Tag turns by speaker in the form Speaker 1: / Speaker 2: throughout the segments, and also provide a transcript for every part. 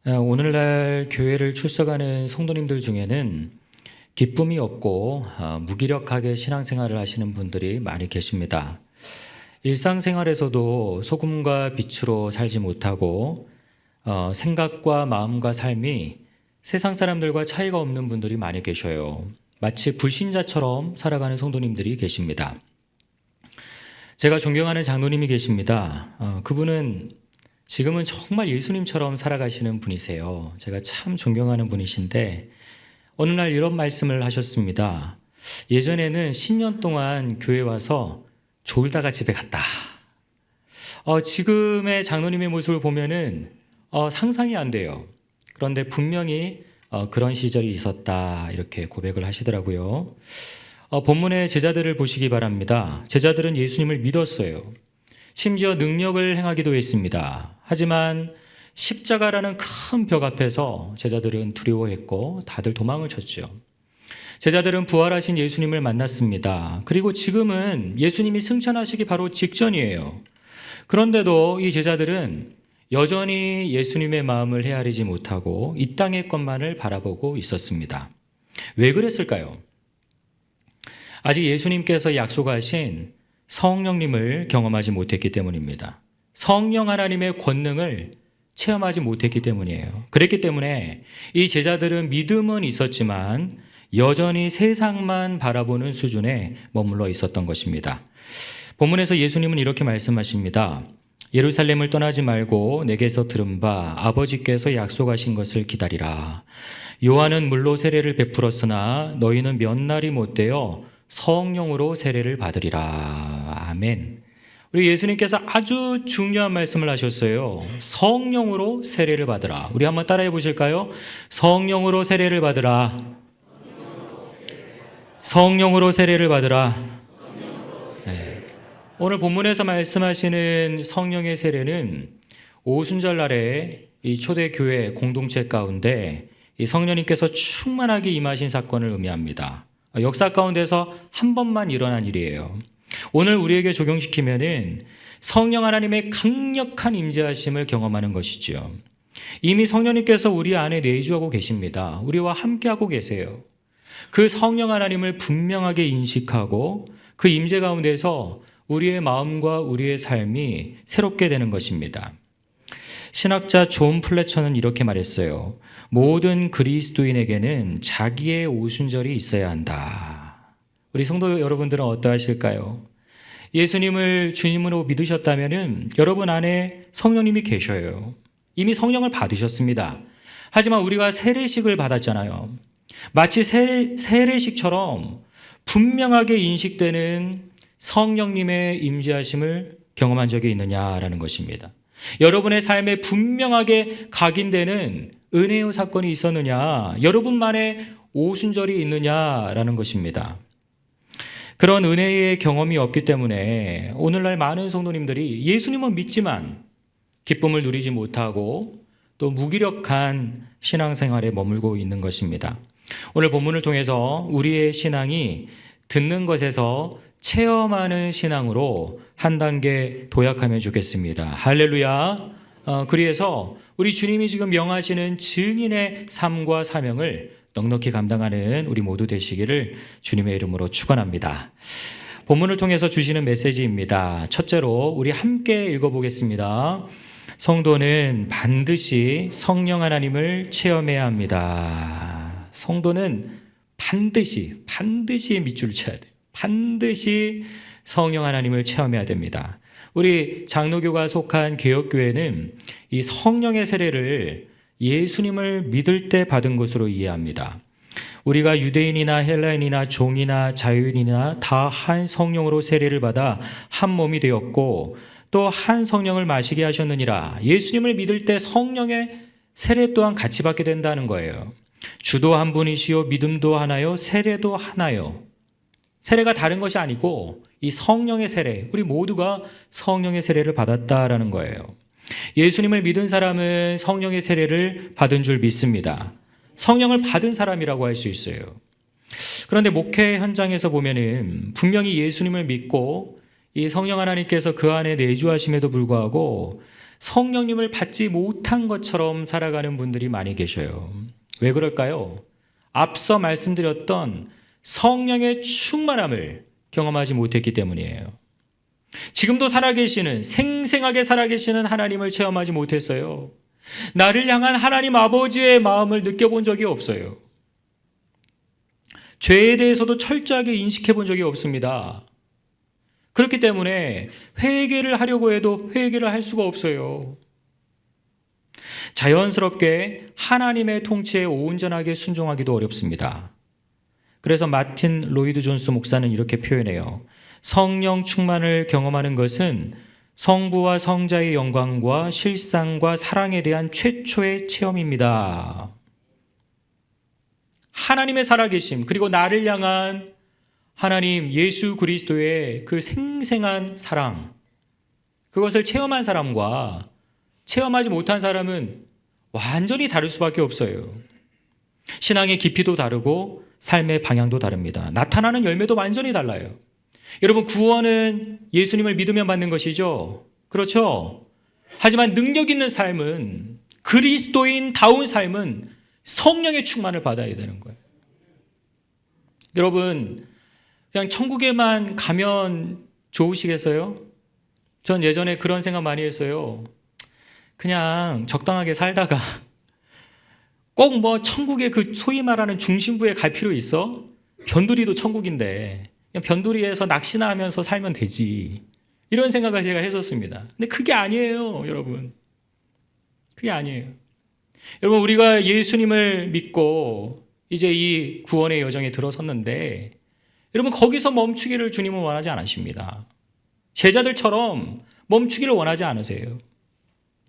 Speaker 1: 오늘날 교회를 출석하는 성도님들 중에는 기쁨이 없고 무기력하게 신앙생활을 하시는 분들이 많이 계십니다. 일상생활에서도 소금과 빛으로 살지 못하고 생각과 마음과 삶이 세상 사람들과 차이가 없는 분들이 많이 계셔요. 마치 불신자처럼 살아가는 성도님들이 계십니다. 제가 존경하는 장로님이 계십니다. 그분은 지금은 정말 예수님처럼 살아가시는 분이세요. 제가 참 존경하는 분이신데 어느 날 이런 말씀을 하셨습니다. 예전에는 10년 동안 교회 와서 졸다가 집에 갔다. 지금의 장로님의 모습을 보면은 상상이 안 돼요. 그런데 분명히 그런 시절이 있었다 이렇게 고백을 하시더라고요. 본문의 제자들을 보시기 바랍니다. 제자들은 예수님을 믿었어요. 심지어 능력을 행하기도 했습니다. 하지만 십자가라는 큰 벽 앞에서 제자들은 두려워했고 다들 도망을 쳤죠. 제자들은 부활하신 예수님을 만났습니다. 그리고 지금은 예수님이 승천하시기 바로 직전이에요. 그런데도 이 제자들은 여전히 예수님의 마음을 헤아리지 못하고 이 땅의 것만을 바라보고 있었습니다. 왜 그랬을까요? 아직 예수님께서 약속하신 성령님을 경험하지 못했기 때문입니다. 성령 하나님의 권능을 체험하지 못했기 때문이에요. 그랬기 때문에 이 제자들은 믿음은 있었지만 여전히 세상만 바라보는 수준에 머물러 있었던 것입니다. 본문에서 예수님은 이렇게 말씀하십니다. 예루살렘을 떠나지 말고 내게서 들은 바 아버지께서 약속하신 것을 기다리라. 요한은 물로 세례를 베풀었으나 너희는 몇 날이 못되어 성령으로 세례를 받으리라. 아멘. 우리 예수님께서 아주 중요한 말씀을 하셨어요. 성령으로 세례를 받으라. 우리 한번 따라해 보실까요? 성령으로 세례를 받으라. 성령으로 세례를 받으라. 네. 오늘 본문에서 말씀하시는 성령의 세례는 오순절 날에 이 초대교회 공동체 가운데 이 성령님께서 충만하게 임하신 사건을 의미합니다. 역사 가운데서 한 번만 일어난 일이에요. 오늘 우리에게 적용시키면은 성령 하나님의 강력한 임재하심을 경험하는 것이죠. 이미 성령님께서 우리 안에 내주하고 계십니다. 우리와 함께하고 계세요. 그 성령 하나님을 분명하게 인식하고 그 임재 가운데서 우리의 마음과 우리의 삶이 새롭게 되는 것입니다. 신학자 존 플래처는 이렇게 말했어요. 모든 그리스도인에게는 자기의 오순절이 있어야 한다. 우리 성도 여러분들은 어떠하실까요? 예수님을 주님으로 믿으셨다면 여러분 안에 성령님이 계셔요. 이미 성령을 받으셨습니다. 하지만 우리가 세례식을 받았잖아요. 마치 세례식처럼 분명하게 인식되는 성령님의 임재하심을 경험한 적이 있느냐라는 것입니다. 여러분의 삶에 분명하게 각인되는 은혜의 사건이 있었느냐, 여러분만의 오순절이 있느냐라는 것입니다. 그런 은혜의 경험이 없기 때문에 오늘날 많은 성도님들이 예수님은 믿지만 기쁨을 누리지 못하고 또 무기력한 신앙생활에 머물고 있는 것입니다. 오늘 본문을 통해서 우리의 신앙이 듣는 것에서 체험하는 신앙으로 한 단계 도약하면 좋겠습니다. 할렐루야. 그래서 우리 주님이 지금 명하시는 증인의 삶과 사명을 넉넉히 감당하는 우리 모두 되시기를 주님의 이름으로 축원합니다. 본문을 통해서 주시는 메시지입니다. 첫째로 우리 함께 읽어보겠습니다. 성도는 반드시 성령 하나님을 체험해야 합니다. 성도는 반드시 밑줄을 쳐야 돼요. 반드시 성령 하나님을 체험해야 됩니다. 우리 장로교가 속한 개혁교회는 이 성령의 세례를 예수님을 믿을 때 받은 것으로 이해합니다. 우리가 유대인이나 헬라인이나 종이나 자유인이나 다 한 성령으로 세례를 받아 한 몸이 되었고 또 한 성령을 마시게 하셨느니라. 예수님을 믿을 때 성령의 세례 또한 같이 받게 된다는 거예요. 주도 한 분이시요 믿음도 하나요 세례도 하나요. 세례가 다른 것이 아니고 이 성령의 세례, 우리 모두가 성령의 세례를 받았다라는 거예요. 예수님을 믿은 사람은 성령의 세례를 받은 줄 믿습니다. 성령을 받은 사람이라고 할 수 있어요. 그런데 목회 현장에서 보면은 분명히 예수님을 믿고 이 성령 하나님께서 그 안에 내주하심에도 불구하고 성령님을 받지 못한 것처럼 살아가는 분들이 많이 계셔요. 왜 그럴까요? 앞서 말씀드렸던 성령의 충만함을 경험하지 못했기 때문이에요. 지금도 살아계시는, 생생하게 살아계시는 하나님을 체험하지 못했어요. 나를 향한 하나님 아버지의 마음을 느껴본 적이 없어요. 죄에 대해서도 철저하게 인식해 본 적이 없습니다. 그렇기 때문에 회개를 하려고 해도 회개를 할 수가 없어요. 자연스럽게 하나님의 통치에 온전하게 순종하기도 어렵습니다. 그래서 마틴 로이드 존스 목사는 이렇게 표현해요. 성령 충만을 경험하는 것은 성부와 성자의 영광과 실상과 사랑에 대한 최초의 체험입니다. 하나님의 살아계심, 그리고 나를 향한 하나님 예수 그리스도의 그 생생한 사랑, 그것을 체험한 사람과 체험하지 못한 사람은 완전히 다를 수밖에 없어요. 신앙의 깊이도 다르고 삶의 방향도 다릅니다. 나타나는 열매도 완전히 달라요. 여러분, 구원은 예수님을 믿으면 받는 것이죠. 그렇죠? 하지만 능력 있는 삶은, 그리스도인다운 삶은 성령의 충만을 받아야 되는 거예요. 여러분, 그냥 천국에만 가면 좋으시겠어요? 전 예전에 그런 생각 많이 했어요. 그냥 적당하게 살다가 꼭 뭐 천국의 그 소위 말하는 중심부에 갈 필요 있어? 변두리도 천국인데 그냥 변두리에서 낚시나 하면서 살면 되지. 이런 생각을 제가 했었습니다. 근데 그게 아니에요, 여러분. 그게 아니에요. 여러분, 우리가 예수님을 믿고 이제 이 구원의 여정에 들어섰는데 여러분, 거기서 멈추기를 주님은 원하지 않으십니다. 제자들처럼 멈추기를 원하지 않으세요.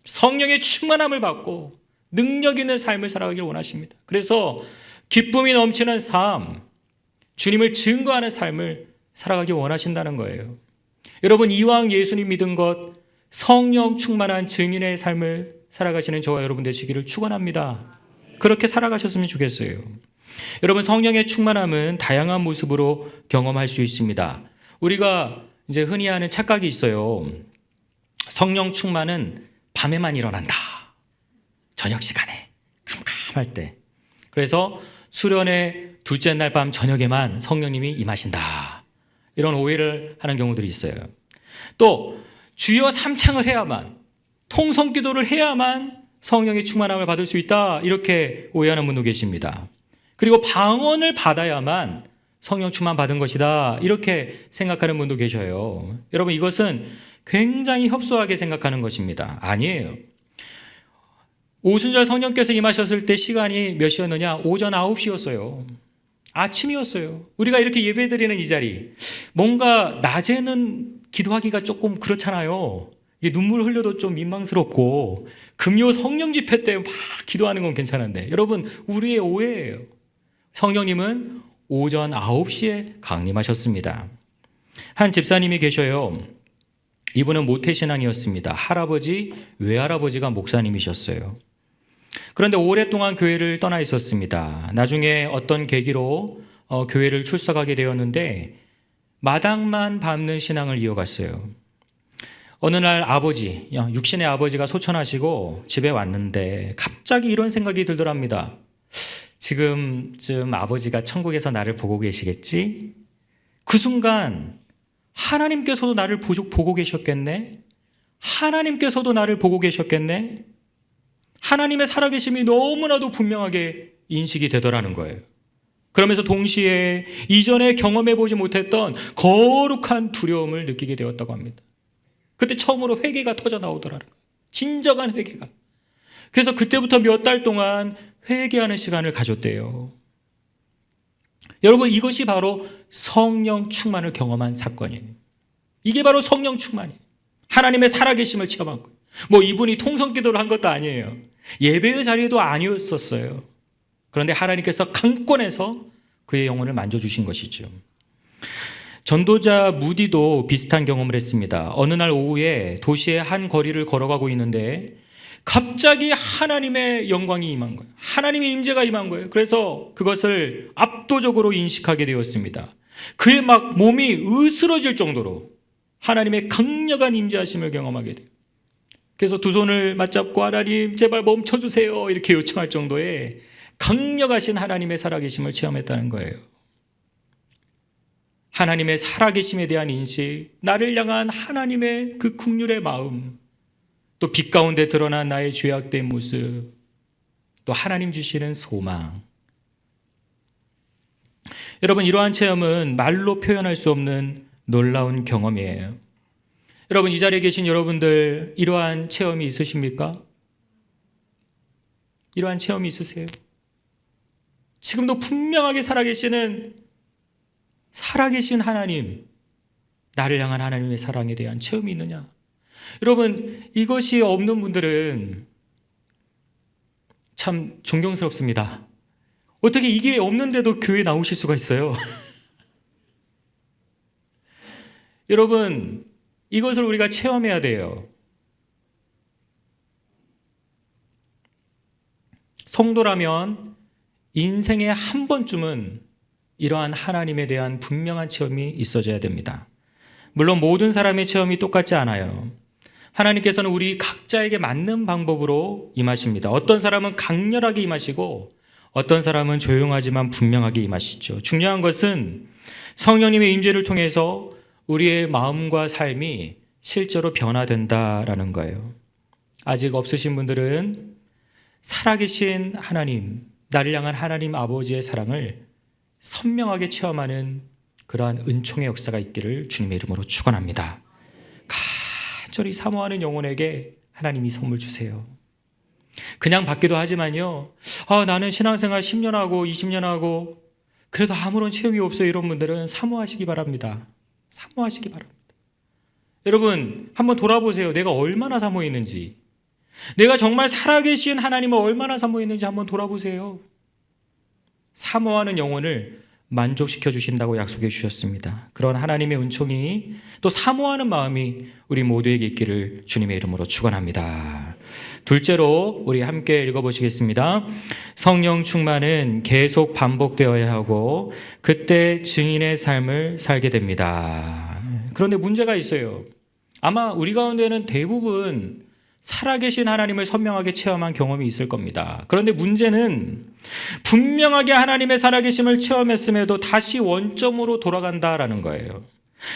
Speaker 1: 성령의 충만함을 받고 능력 있는 삶을 살아가기를 원하십니다. 그래서 기쁨이 넘치는 삶, 주님을 증거하는 삶을 살아가기 원하신다는 거예요. 여러분, 이왕 예수님 믿은 것, 성령 충만한 증인의 삶을 살아가시는 저와 여러분 되시기를 축원합니다. 그렇게 살아가셨으면 좋겠어요. 여러분, 성령의 충만함은 다양한 모습으로 경험할 수 있습니다. 우리가 이제 흔히 하는 착각이 있어요. 성령 충만은 밤에만 일어난다. 저녁 시간에 캄캄할 때. 그래서 수련의 둘째 날 밤 저녁에만 성령님이 임하신다. 이런 오해를 하는 경우들이 있어요. 또 주여 삼창을 해야만, 통성기도를 해야만 성령의 충만함을 받을 수 있다. 이렇게 오해하는 분도 계십니다. 그리고 방언을 받아야만 성령 충만 받은 것이다. 이렇게 생각하는 분도 계셔요. 여러분, 이것은 굉장히 협소하게 생각하는 것입니다. 아니에요. 오순절 성령께서 임하셨을 때 시간이 몇 시였느냐? 오전 9시였어요. 아침이었어요. 우리가 이렇게 예배드리는 이 자리, 뭔가 낮에는 기도하기가 조금 그렇잖아요. 눈물 흘려도 좀 민망스럽고, 금요 성령 집회 때 막 기도하는 건 괜찮은데, 여러분, 우리의 오해예요. 성령님은 오전 9시에 강림하셨습니다. 한 집사님이 계셔요. 이분은 모태신앙이었습니다. 할아버지, 외할아버지가 목사님이셨어요. 그런데 오랫동안 교회를 떠나 있었습니다. 나중에 어떤 계기로 교회를 출석하게 되었는데 마당만 밟는 신앙을 이어갔어요. 어느 날 아버지, 육신의 아버지가 소천하시고 집에 왔는데 갑자기 이런 생각이 들더랍니다. 지금쯤 아버지가 천국에서 나를 보고 계시겠지? 그 순간 하나님께서도 나를 보고 계셨겠네? 하나님께서도 나를 보고 계셨겠네? 하나님의 살아계심이 너무나도 분명하게 인식이 되더라는 거예요. 그러면서 동시에 이전에 경험해보지 못했던 거룩한 두려움을 느끼게 되었다고 합니다. 그때 처음으로 회개가 터져 나오더라는 거예요. 진정한 회개가. 그래서 그때부터 몇 달 동안 회개하는 시간을 가졌대요. 여러분, 이것이 바로 성령 충만을 경험한 사건이에요. 이게 바로 성령 충만이에요. 하나님의 살아계심을 체험한 거예요. 뭐 이분이 통성기도를 한 것도 아니에요. 예배의 자리도 아니었었어요. 그런데 하나님께서 강권해서 그의 영혼을 만져주신 것이죠. 전도자 무디도 비슷한 경험을 했습니다. 어느 날 오후에 도시의 한 거리를 걸어가고 있는데 갑자기 하나님의 영광이 임한 거예요. 하나님의 임재가 임한 거예요. 그래서 그것을 압도적으로 인식하게 되었습니다. 그의 막 몸이 으스러질 정도로 하나님의 강력한 임재하심을 경험하게 돼요. 그래서 두 손을 맞잡고 하나님 제발 멈춰주세요 이렇게 요청할 정도의 강력하신 하나님의 살아계심을 체험했다는 거예요. 하나님의 살아계심에 대한 인식, 나를 향한 하나님의 그 긍휼의 마음, 또 빛 가운데 드러난 나의 죄악된 모습, 또 하나님 주시는 소망. 여러분, 이러한 체험은 말로 표현할 수 없는 놀라운 경험이에요. 여러분, 이 자리에 계신 여러분들 이러한 체험이 있으십니까? 이러한 체험이 있으세요? 지금도 분명하게 살아계신 하나님, 나를 향한 하나님의 사랑에 대한 체험이 있느냐? 여러분, 이것이 없는 분들은 참 존경스럽습니다. 어떻게 이게 없는데도 교회에 나오실 수가 있어요? 여러분, 이것을 우리가 체험해야 돼요. 성도라면 인생에 한 번쯤은 이러한 하나님에 대한 분명한 체험이 있어져야 됩니다. 물론 모든 사람의 체험이 똑같지 않아요. 하나님께서는 우리 각자에게 맞는 방법으로 임하십니다. 어떤 사람은 강렬하게 임하시고 어떤 사람은 조용하지만 분명하게 임하시죠. 중요한 것은 성령님의 임재를 통해서 우리의 마음과 삶이 실제로 변화된다라는 거예요. 아직 없으신 분들은 살아계신 하나님, 나를 향한 하나님 아버지의 사랑을 선명하게 체험하는 그러한 은총의 역사가 있기를 주님의 이름으로 축원합니다. 간절히 사모하는 영혼에게 하나님이 선물 주세요. 그냥 받기도 하지만요, 나는 신앙생활 10년 하고 20년 하고 그래도 아무런 체험이 없어요. 이런 분들은 사모하시기 바랍니다. 사모하시기 바랍니다. 여러분, 한번 돌아보세요. 내가 얼마나 사모했는지, 내가 정말 살아계신 하나님을 얼마나 사모했는지 한번 돌아보세요. 사모하는 영혼을 만족시켜 주신다고 약속해 주셨습니다. 그런 하나님의 은총이, 또 사모하는 마음이 우리 모두에게 있기를 주님의 이름으로 축원합니다. 둘째로 우리 함께 읽어보시겠습니다. 성령 충만은 계속 반복되어야 하고 그때 증인의 삶을 살게 됩니다. 그런데 문제가 있어요. 아마 우리 가운데는 대부분 살아계신 하나님을 선명하게 체험한 경험이 있을 겁니다. 그런데 문제는 분명하게 하나님의 살아계심을 체험했음에도 다시 원점으로 돌아간다라는 거예요.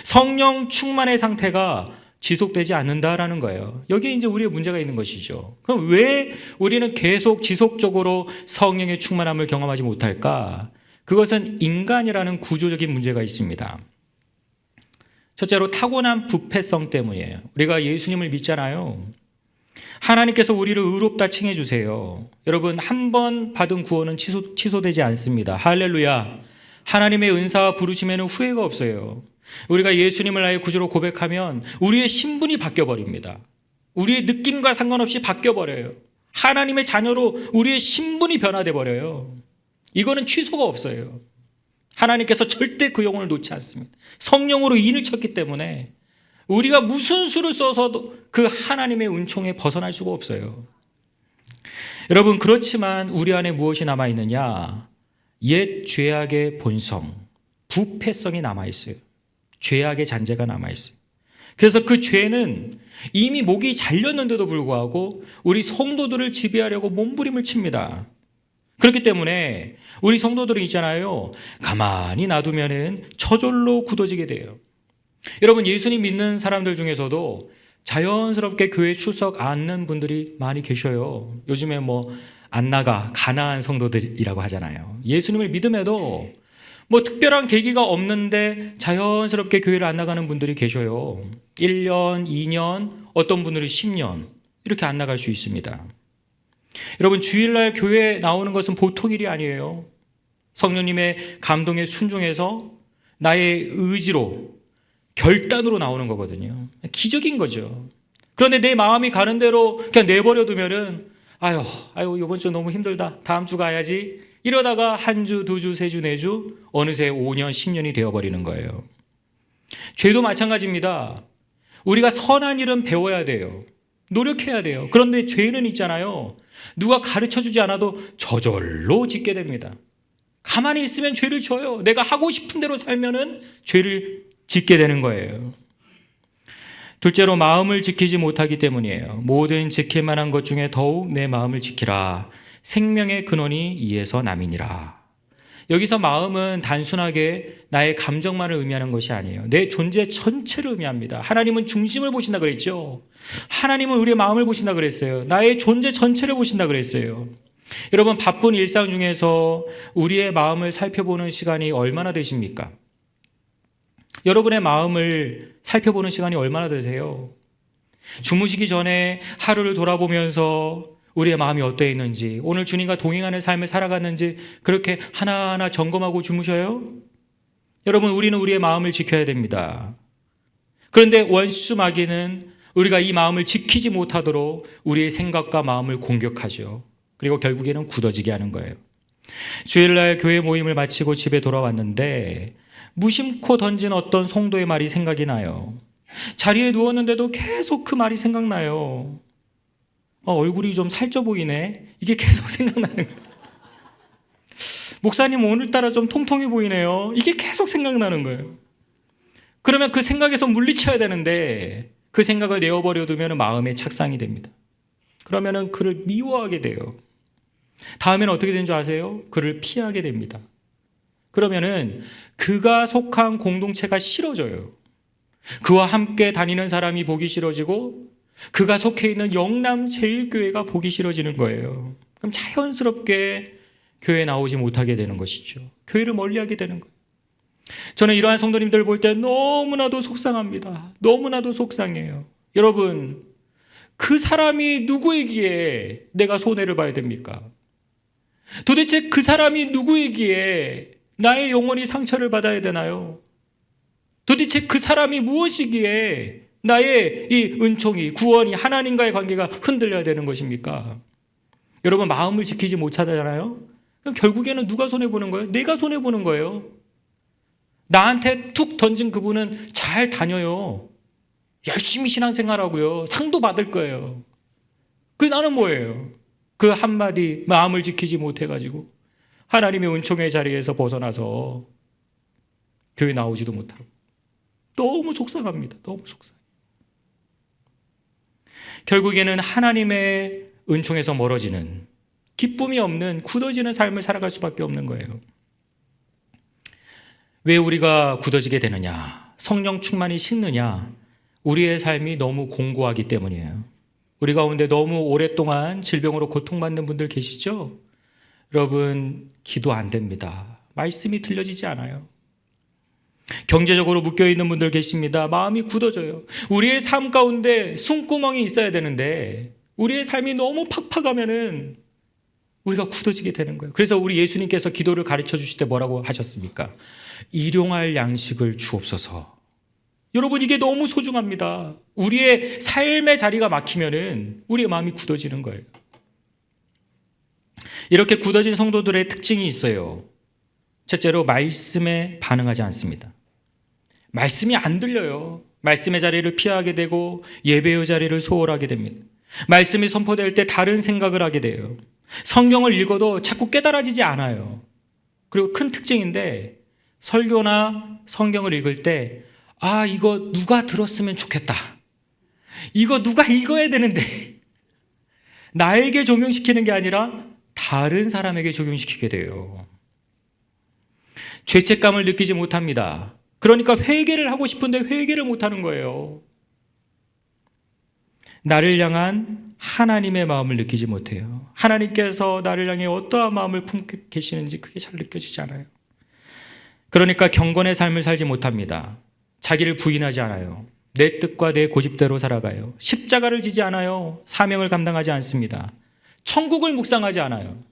Speaker 1: 성령 충만의 상태가 지속되지 않는다라는 거예요. 여기에 이제 우리의 문제가 있는 것이죠. 그럼 왜 우리는 계속 지속적으로 성령의 충만함을 경험하지 못할까? 그것은 인간이라는 구조적인 문제가 있습니다. 첫째로 타고난 부패성 때문이에요. 우리가 예수님을 믿잖아요. 하나님께서 우리를 의롭다 칭해 주세요. 여러분, 한 번 받은 구원은 취소되지 않습니다. 할렐루야. 하나님의 은사와 부르심에는 후회가 없어요. 우리가 예수님을 나의 구주로 고백하면 우리의 신분이 바뀌어버립니다. 우리의 느낌과 상관없이 바뀌어버려요. 하나님의 자녀로 우리의 신분이 변화돼 버려요. 이거는 취소가 없어요. 하나님께서 절대 그 영혼을 놓지 않습니다. 성령으로 인을 쳤기 때문에 우리가 무슨 수를 써서도 그 하나님의 은총에 벗어날 수가 없어요. 여러분, 그렇지만 우리 안에 무엇이 남아있느냐? 옛 죄악의 본성, 부패성이 남아있어요. 죄악의 잔재가 남아있어요. 그래서 그 죄는 이미 목이 잘렸는데도 불구하고 우리 성도들을 지배하려고 몸부림을 칩니다. 그렇기 때문에 우리 성도들이 있잖아요, 가만히 놔두면은 저절로 굳어지게 돼요. 여러분, 예수님 믿는 사람들 중에서도 자연스럽게 교회 출석 않는 분들이 많이 계셔요. 요즘에 안 나가 가난한 성도들이라고 하잖아요. 예수님을 믿음에도 특별한 계기가 없는데 자연스럽게 교회를 안 나가는 분들이 계셔요. 1년, 2년, 어떤 분들은 10년 이렇게 안 나갈 수 있습니다. 여러분, 주일날 교회에 나오는 것은 보통 일이 아니에요. 성령님의 감동에 순종해서 나의 의지로, 결단으로 나오는 거거든요. 기적인 거죠. 그런데 내 마음이 가는 대로 그냥 내버려 두면은 아유, 이번 주 너무 힘들다. 다음 주 가야지. 이러다가 한 주, 두 주, 세 주, 네 주, 어느새 5년, 10년이 되어버리는 거예요. 죄도 마찬가지입니다. 우리가 선한 일은 배워야 돼요. 노력해야 돼요. 그런데 죄는 있잖아요. 누가 가르쳐주지 않아도 저절로 짓게 됩니다. 가만히 있으면 죄를 져요. 내가 하고 싶은 대로 살면은 죄를 짓게 되는 거예요. 둘째로 마음을 지키지 못하기 때문이에요. 모든 지킬 만한 것 중에 더욱 내 마음을 지키라. 생명의 근원이 이에서 남이니라. 여기서 마음은 단순하게 나의 감정만을 의미하는 것이 아니에요. 내 존재 전체를 의미합니다. 하나님은 중심을 보신다 그랬죠. 하나님은 우리의 마음을 보신다 그랬어요. 나의 존재 전체를 보신다 그랬어요. 여러분, 바쁜 일상 중에서 우리의 마음을 살펴보는 시간이 얼마나 되십니까? 여러분의 마음을 살펴보는 시간이 얼마나 되세요? 주무시기 전에 하루를 돌아보면서 우리의 마음이 어떠해 있는지, 오늘 주님과 동행하는 삶을 살아갔는지 그렇게 하나하나 점검하고 주무셔요? 여러분, 우리는 우리의 마음을 지켜야 됩니다. 그런데 원수 마귀는 우리가 이 마음을 지키지 못하도록 우리의 생각과 마음을 공격하죠. 그리고 결국에는 굳어지게 하는 거예요. 주일날 교회 모임을 마치고 집에 돌아왔는데 무심코 던진 어떤 성도의 말이 생각이 나요. 자리에 누웠는데도 계속 그 말이 생각나요. 얼굴이 좀 살쪄 보이네. 이게 계속 생각나는 거예요. 목사님 오늘따라 좀 통통해 보이네요. 이게 계속 생각나는 거예요. 그러면 그 생각에서 물리쳐야 되는데 그 생각을 내어버려 두면 마음에 착상이 됩니다. 그러면 그를 미워하게 돼요. 다음에는 어떻게 되는 줄 아세요? 그를 피하게 됩니다. 그러면은 그가 속한 공동체가 싫어져요. 그와 함께 다니는 사람이 보기 싫어지고 그가 속해 있는 영남제일교회가 보기 싫어지는 거예요. 그럼 자연스럽게 교회에 나오지 못하게 되는 것이죠. 교회를 멀리하게 되는 거예요. 저는 이러한 성도님들 볼 때 너무나도 속상합니다. 너무나도 속상해요. 여러분, 그 사람이 누구이기에 내가 손해를 봐야 됩니까? 도대체 그 사람이 누구이기에 나의 영혼이 상처를 받아야 되나요? 도대체 그 사람이 무엇이기에 나의 이 은총이, 구원이, 하나님과의 관계가 흔들려야 되는 것입니까? 여러분, 마음을 지키지 못하잖아요? 그럼 결국에는 누가 손해보는 거예요? 내가 손해보는 거예요. 나한테 툭 던진 그분은 잘 다녀요. 열심히 신앙생활하고요. 상도 받을 거예요. 나는 뭐예요? 그 한마디 마음을 지키지 못해가지고 하나님의 은총의 자리에서 벗어나서 교회 나오지도 못하고 너무 속상합니다. 너무 속상해요. 결국에는 하나님의 은총에서 멀어지는, 기쁨이 없는, 굳어지는 삶을 살아갈 수밖에 없는 거예요. 왜 우리가 굳어지게 되느냐? 성령 충만이 식느냐? 우리의 삶이 너무 공고하기 때문이에요. 우리 가운데 너무 오랫동안 질병으로 고통받는 분들 계시죠? 여러분, 기도 안 됩니다. 말씀이 들려지지 않아요. 경제적으로 묶여있는 분들 계십니다. 마음이 굳어져요. 우리의 삶 가운데 숨구멍이 있어야 되는데 우리의 삶이 너무 팍팍하면은 우리가 굳어지게 되는 거예요. 그래서 우리 예수님께서 기도를 가르쳐 주실 때 뭐라고 하셨습니까? 일용할 양식을 주옵소서. 여러분, 이게 너무 소중합니다. 우리의 삶의 자리가 막히면은 우리의 마음이 굳어지는 거예요. 이렇게 굳어진 성도들의 특징이 있어요. 첫째로, 말씀에 반응하지 않습니다. 말씀이 안 들려요. 말씀의 자리를 피하게 되고 예배의 자리를 소홀하게 됩니다. 말씀이 선포될 때 다른 생각을 하게 돼요. 성경을 읽어도 자꾸 깨달아지지 않아요. 그리고 큰 특징인데, 설교나 성경을 읽을 때 이거 누가 들었으면 좋겠다. 이거 누가 읽어야 되는데 나에게 적용시키는 게 아니라 다른 사람에게 적용시키게 돼요. 죄책감을 느끼지 못합니다. 그러니까 회개를 하고 싶은데 회개를 못하는 거예요. 나를 향한 하나님의 마음을 느끼지 못해요. 하나님께서 나를 향해 어떠한 마음을 품고 계시는지 그게 잘 느껴지지 않아요. 그러니까 경건의 삶을 살지 못합니다. 자기를 부인하지 않아요. 내 뜻과 내 고집대로 살아가요. 십자가를 지지 않아요. 사명을 감당하지 않습니다. 천국을 묵상하지 않아요.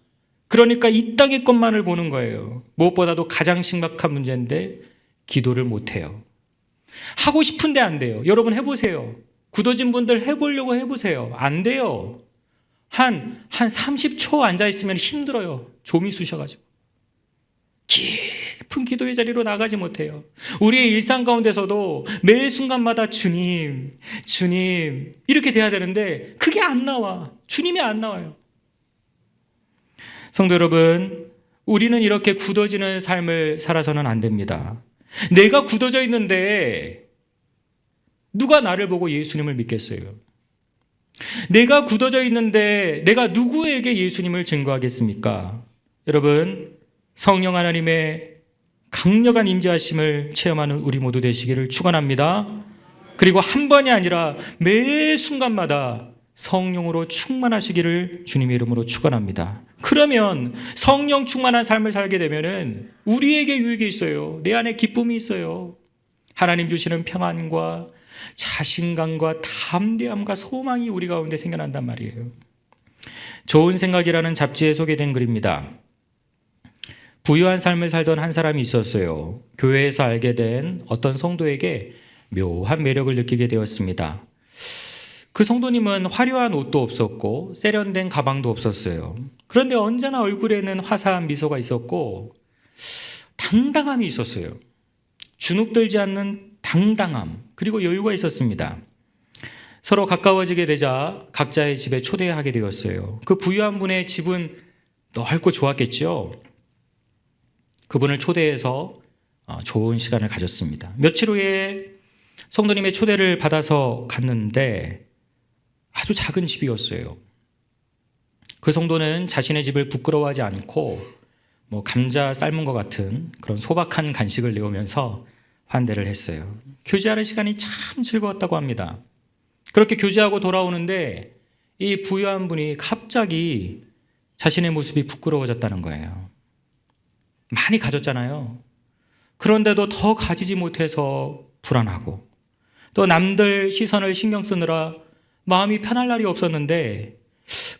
Speaker 1: 그러니까 이 땅의 것만을 보는 거예요. 무엇보다도 가장 심각한 문제인데 기도를 못해요. 하고 싶은데 안 돼요. 여러분, 해보세요. 굳어진 분들 해보려고 해보세요. 안 돼요. 한 30초 앉아있으면 힘들어요. 좀이 쑤셔가지고. 깊은 기도의 자리로 나가지 못해요. 우리의 일상 가운데서도 매 순간마다 주님, 주님 이렇게 돼야 되는데 그게 안 나와. 주님이 안 나와요. 성도 여러분, 우리는 이렇게 굳어지는 삶을 살아서는 안 됩니다. 내가 굳어져 있는데 누가 나를 보고 예수님을 믿겠어요? 내가 굳어져 있는데 내가 누구에게 예수님을 증거하겠습니까? 여러분, 성령 하나님의 강력한 임재하심을 체험하는 우리 모두 되시기를 축원합니다. 그리고 한 번이 아니라 매 순간마다 성령으로 충만하시기를 주님의 이름으로 축원합니다. 그러면 성령 충만한 삶을 살게 되면은 우리에게 유익이 있어요. 내 안에 기쁨이 있어요. 하나님 주시는 평안과 자신감과 담대함과 소망이 우리 가운데 생겨난단 말이에요. 좋은 생각이라는 잡지에 소개된 글입니다. 부유한 삶을 살던 한 사람이 있었어요. 교회에서 알게 된 어떤 성도에게 묘한 매력을 느끼게 되었습니다. 그 성도님은 화려한 옷도 없었고 세련된 가방도 없었어요. 그런데 언제나 얼굴에는 화사한 미소가 있었고 당당함이 있었어요. 주눅들지 않는 당당함, 그리고 여유가 있었습니다. 서로 가까워지게 되자 각자의 집에 초대하게 되었어요. 그 부유한 분의 집은 넓고 좋았겠죠. 그분을 초대해서 좋은 시간을 가졌습니다. 며칠 후에 성도님의 초대를 받아서 갔는데 아주 작은 집이었어요. 그 성도는 자신의 집을 부끄러워하지 않고 감자 삶은 것 같은 그런 소박한 간식을 내오면서 환대를 했어요. 교제하는 시간이 참 즐거웠다고 합니다. 그렇게 교제하고 돌아오는데 이 부유한 분이 갑자기 자신의 모습이 부끄러워졌다는 거예요. 많이 가졌잖아요. 그런데도 더 가지지 못해서 불안하고 또 남들 시선을 신경 쓰느라 마음이 편할 날이 없었는데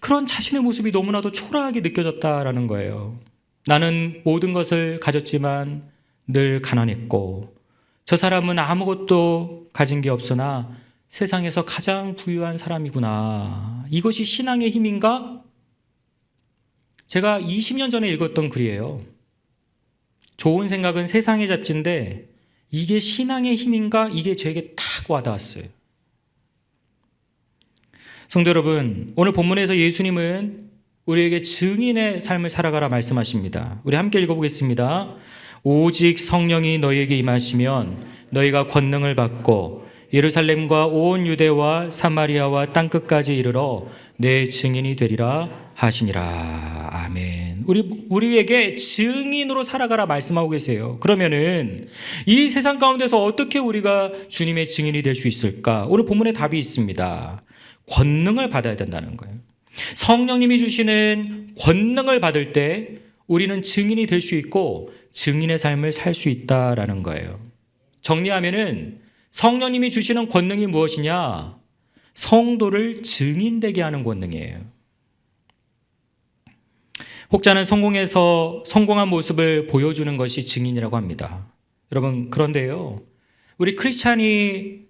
Speaker 1: 그런 자신의 모습이 너무나도 초라하게 느껴졌다라는 거예요. 나는 모든 것을 가졌지만 늘 가난했고 저 사람은 아무것도 가진 게 없으나 세상에서 가장 부유한 사람이구나. 이것이 신앙의 힘인가? 제가 20년 전에 읽었던 글이에요. 좋은 생각은 세상의 잡지인데 이게 신앙의 힘인가? 이게 제게 탁 와닿았어요. 성도 여러분, 오늘 본문에서 예수님은 우리에게 증인의 삶을 살아가라 말씀하십니다. 우리 함께 읽어보겠습니다. 오직 성령이 너희에게 임하시면 너희가 권능을 받고 예루살렘과 온 유대와 사마리아와 땅끝까지 이르러 내 증인이 되리라 하시니라. 아멘. 우리에게 증인으로 살아가라 말씀하고 계세요. 그러면은 이 세상 가운데서 어떻게 우리가 주님의 증인이 될 수 있을까? 오늘 본문에 답이 있습니다. 권능을 받아야 된다는 거예요. 성령님이 주시는 권능을 받을 때 우리는 증인이 될 수 있고 증인의 삶을 살 수 있다라는 거예요. 정리하면은 성령님이 주시는 권능이 무엇이냐? 성도를 증인되게 하는 권능이에요. 혹자는 성공한 모습을 보여주는 것이 증인이라고 합니다. 여러분, 그런데요, 우리 크리스찬이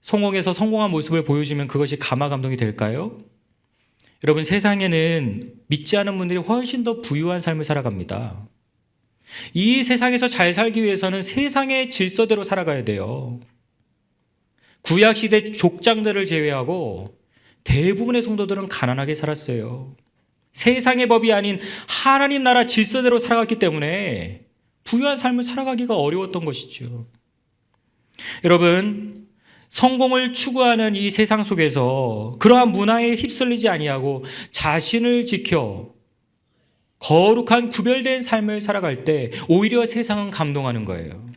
Speaker 1: 성공해서 성공한 모습을 보여주면 그것이 감화 감동이 될까요? 여러분, 세상에는 믿지 않은 분들이 훨씬 더 부유한 삶을 살아갑니다. 이 세상에서 잘 살기 위해서는 세상의 질서대로 살아가야 돼요. 구약시대 족장들을 제외하고 대부분의 성도들은 가난하게 살았어요. 세상의 법이 아닌 하나님 나라 질서대로 살아갔기 때문에 부유한 삶을 살아가기가 어려웠던 것이죠. 여러분, 성공을 추구하는 이 세상 속에서 그러한 문화에 휩쓸리지 아니하고 자신을 지켜 거룩한 구별된 삶을 살아갈 때 오히려 세상은 감동하는 거예요.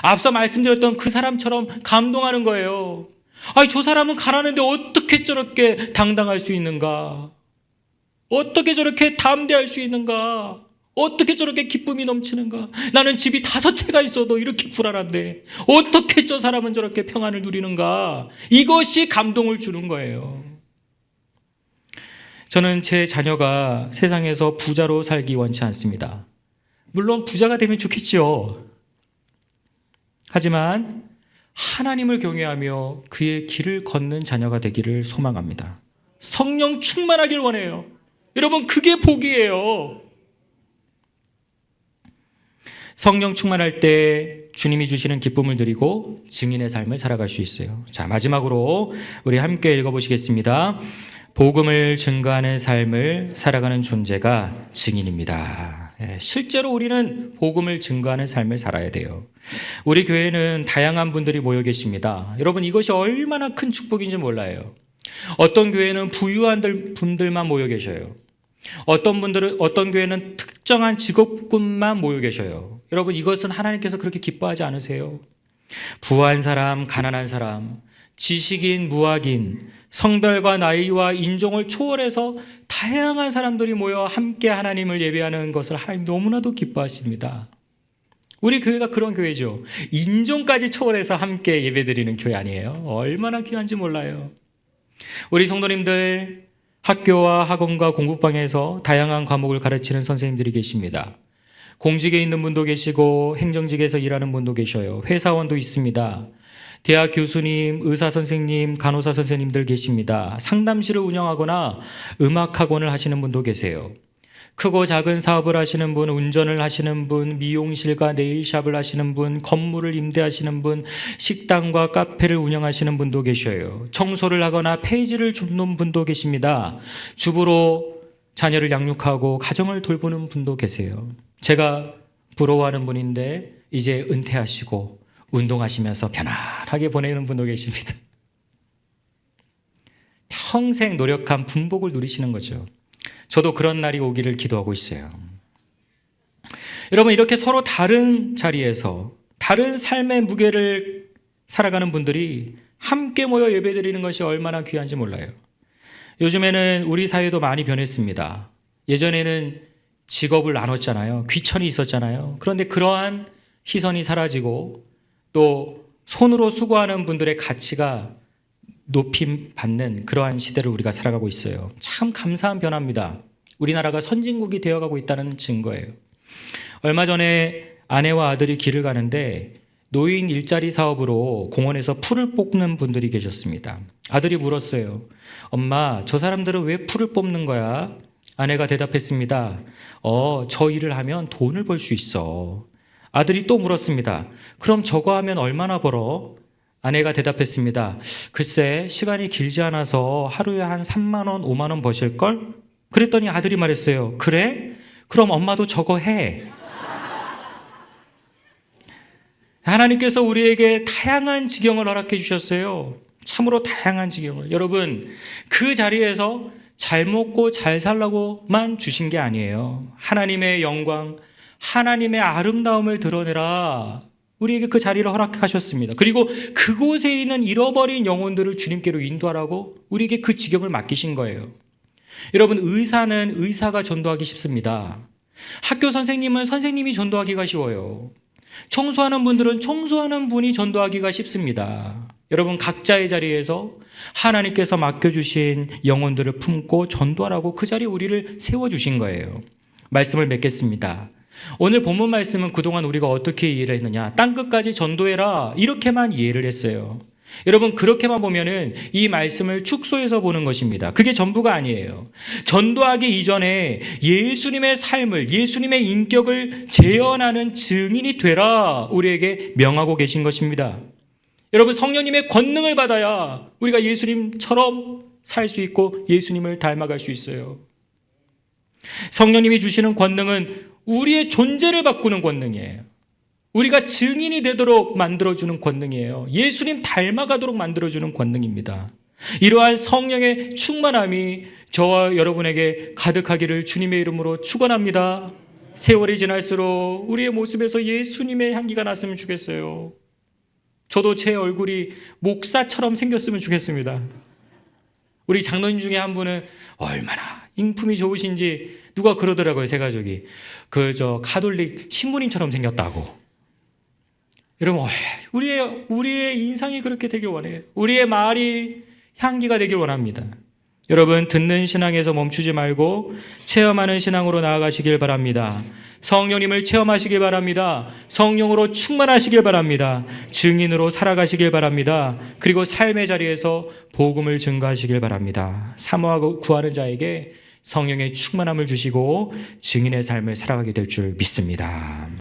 Speaker 1: 앞서 말씀드렸던 그 사람처럼 감동하는 거예요. 아니, 저 사람은 가난한데 어떻게 저렇게 당당할 수 있는가? 어떻게 저렇게 담대할 수 있는가? 어떻게 저렇게 기쁨이 넘치는가? 나는 집이 5채가 있어도 이렇게 불안한데 어떻게 저 사람은 저렇게 평안을 누리는가? 이것이 감동을 주는 거예요. 저는 제 자녀가 세상에서 부자로 살기 원치 않습니다. 물론 부자가 되면 좋겠죠. 하지만 하나님을 경외하며 그의 길을 걷는 자녀가 되기를 소망합니다. 성령 충만하길 원해요. 여러분, 그게 복이에요. 성령 충만할 때 주님이 주시는 기쁨을 누리고 증인의 삶을 살아갈 수 있어요. 자, 마지막으로 우리 함께 읽어보시겠습니다. 복음을 증거하는 삶을 살아가는 존재가 증인입니다. 실제로 우리는 복음을 증거하는 삶을 살아야 돼요. 우리 교회는 다양한 분들이 모여 계십니다. 여러분, 이것이 얼마나 큰 축복인지 몰라요. 어떤 교회는 부유한 분들만 모여 계셔요. 어떤 교회는 특정한 직업군만 모여 계셔요. 여러분, 이것은 하나님께서 그렇게 기뻐하지 않으세요? 부한 사람, 가난한 사람, 지식인, 무학인, 성별과 나이와 인종을 초월해서 다양한 사람들이 모여 함께 하나님을 예배하는 것을 하나님 너무나도 기뻐하십니다. 우리 교회가 그런 교회죠. 인종까지 초월해서 함께 예배드리는 교회 아니에요? 얼마나 귀한지 몰라요. 우리 성도님들, 학교와 학원과 공부방에서 다양한 과목을 가르치는 선생님들이 계십니다. 공직에 있는 분도 계시고 행정직에서 일하는 분도 계셔요. 회사원도 있습니다. 대학 교수님, 의사 선생님, 간호사 선생님들 계십니다. 상담실을 운영하거나 음악학원을 하시는 분도 계세요. 크고 작은 사업을 하시는 분, 운전을 하시는 분, 미용실과 네일샵을 하시는 분, 건물을 임대하시는 분, 식당과 카페를 운영하시는 분도 계셔요. 청소를 하거나 폐지를 줍는 분도 계십니다. 주부로 자녀를 양육하고 가정을 돌보는 분도 계세요. 제가 부러워하는 분인데 이제 은퇴하시고 운동하시면서 편안하게 보내는 분도 계십니다. 평생 노력한 분복을 누리시는 거죠. 저도 그런 날이 오기를 기도하고 있어요. 여러분, 이렇게 서로 다른 자리에서 다른 삶의 무게를 살아가는 분들이 함께 모여 예배드리는 것이 얼마나 귀한지 몰라요. 요즘에는 우리 사회도 많이 변했습니다. 예전에는 직업을 나눴잖아요. 귀천이 있었잖아요. 그런데 그러한 시선이 사라지고 또 손으로 수고하는 분들의 가치가 높임 받는 그러한 시대를 우리가 살아가고 있어요. 참 감사한 변화입니다. 우리나라가 선진국이 되어가고 있다는 증거예요. 얼마 전에 아내와 아들이 길을 가는데 노인 일자리 사업으로 공원에서 풀을 뽑는 분들이 계셨습니다. 아들이 물었어요. 엄마, 저 사람들은 왜 풀을 뽑는 거야? 아내가 대답했습니다. 저 일을 하면 돈을 벌 수 있어. 아들이 또 물었습니다. 그럼 저거 하면 얼마나 벌어? 아내가 대답했습니다. 글쎄, 시간이 길지 않아서 하루에 한 3만 원, 5만 원 버실걸? 그랬더니 아들이 말했어요. 그래? 그럼 엄마도 저거 해. 하나님께서 우리에게 다양한 지경을 허락해 주셨어요. 참으로 다양한 지경을. 여러분, 그 자리에서 잘 먹고 잘 살라고만 주신 게 아니에요. 하나님의 영광, 하나님의 아름다움을 드러내라. 우리에게 그 자리를 허락하셨습니다. 그리고 그곳에 있는 잃어버린 영혼들을 주님께로 인도하라고 우리에게 그 지경을 맡기신 거예요. 여러분, 의사는 의사가 전도하기 쉽습니다. 학교 선생님은 선생님이 전도하기가 쉬워요. 청소하는 분들은 청소하는 분이 전도하기가 쉽습니다. 여러분, 각자의 자리에서 하나님께서 맡겨주신 영혼들을 품고 전도하라고 그 자리에 우리를 세워주신 거예요. 말씀을 맺겠습니다. 오늘 본문 말씀은 그동안 우리가 어떻게 이해를 했느냐, 땅끝까지 전도해라, 이렇게만 이해를 했어요. 여러분, 그렇게만 보면은 이 말씀을 축소해서 보는 것입니다. 그게 전부가 아니에요. 전도하기 이전에 예수님의 삶을, 예수님의 인격을 재현하는 증인이 되라, 우리에게 명하고 계신 것입니다. 여러분, 성령님의 권능을 받아야 우리가 예수님처럼 살 수 있고 예수님을 닮아갈 수 있어요. 성령님이 주시는 권능은 우리의 존재를 바꾸는 권능이에요. 우리가 증인이 되도록 만들어주는 권능이에요. 예수님 닮아가도록 만들어주는 권능입니다. 이러한 성령의 충만함이 저와 여러분에게 가득하기를 주님의 이름으로 축원합니다. 세월이 지날수록 우리의 모습에서 예수님의 향기가 났으면 좋겠어요. 저도 제 얼굴이 목사처럼 생겼으면 좋겠습니다. 우리 장로님 중에 한 분은 얼마나 인품이 좋으신지 누가 그러더라고요. 새 가족이 가톨릭 신부님처럼 생겼다고. 여러분, 우리의 인상이 그렇게 되길 원해요. 우리의 말이 향기가 되길 원합니다. 여러분, 듣는 신앙에서 멈추지 말고 체험하는 신앙으로 나아가시길 바랍니다. 성령님을 체험하시길 바랍니다. 성령으로 충만하시길 바랍니다. 증인으로 살아가시길 바랍니다. 그리고 삶의 자리에서 복음을 증거하시길 바랍니다. 사모하고 구하는 자에게 성령의 충만함을 주시고 증인의 삶을 살아가게 될 줄 믿습니다.